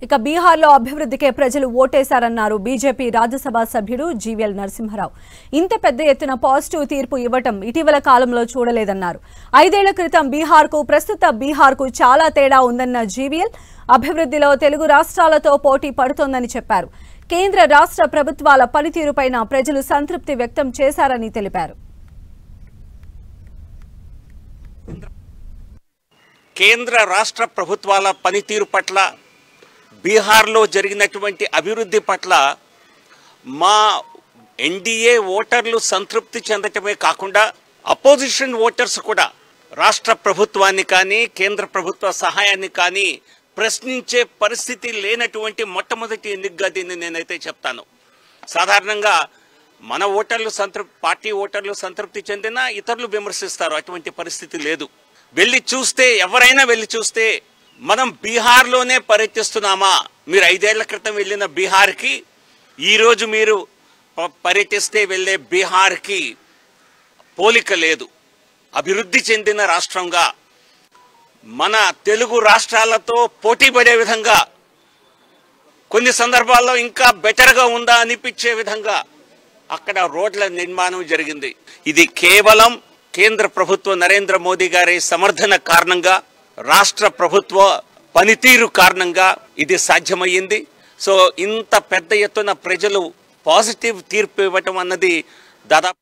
ఇక బీహార్లో అభివృద్ధికే ప్రజలు ఓటేశారన్నారు బీజేపీ రాజ్యసభ సభ్యుడు జీవీఎల్ నరసింహారావు. ఇంత పెద్ద ఎత్తున పాజిటివ్ తీర్పు ఇవ్వటం ఇటీవల కాలంలో చూడలేదన్నారు. 5 ఏళ్ల క్రితం బీహార్కు ప్రస్తుత బీహార్కు చాలా తేడా ఉందన్న జీవీఎల్ అభివృద్ధిలో తెలుగు రాష్ట్రాలతో పోటీ పడుతోందని చెప్పారు. కేంద్ర రాష్ట్ర ప్రభుత్వాల పనితీరుపైన ప్రజలు సంతృప్తి వ్యక్తం చేశారని తెలిపారు. కేంద్ర రాష్ట్ర ప్రభుత్వాల పనితీరు పట్ల బీహార్లో జరిగినటువంటి అభివృద్ధి పట్ల మా ఎన్డీఏ ఓటర్లు సంతృప్తి చెందటమే కాకుండా అపోజిషన్ ఓటర్స్ కూడా రాష్ట్ర ప్రభుత్వాన్ని కానీ కేంద్ర ప్రభుత్వ సహాయాన్ని కానీ ప్రశ్నించే పరిస్థితి లేనటువంటి మొట్టమొదటి ఎన్నికగా దీన్ని నేనైతే చెప్తాను. సాధారణంగా మన ఓటర్లు పార్టీ ఓటర్లు సంతృప్తి చెందినా ఇతరులు విమర్శిస్తారు. అటువంటి పరిస్థితి లేదు. ఎవరైనా వెళ్ళి చూస్తే మనం బీహార్లోనే పర్యటిస్తున్నామా? మీరు 5 ఏళ్ల క్రితం వెళ్ళిన బీహార్కి ఈరోజు మీరు పర్యటిస్తే వెళ్ళే బీహార్కి పోలిక లేదు. అభివృద్ధి చెందిన రాష్ట్రంగా మన తెలుగు రాష్ట్రాలతో పోటీ పడే విధంగా, కొన్ని సందర్భాల్లో ఇంకా బెటర్గా ఉందా అనిపించే విధంగా అక్కడ రోడ్ల నిర్మాణం జరిగింది. ఇది కేవలం కేంద్ర ప్రభుత్వ నరేంద్ర మోదీ గారి సమర్థన కారణంగా, రాష్ట్ర ప్రభుత్వ పనితీరు కారణంగా ఇది సాధ్యమయ్యింది. సో ఇంత పెద్ద ఎత్తున ప్రజలు పాజిటివ్ తీర్పు ఇవ్వటం అన్నది దాదాపు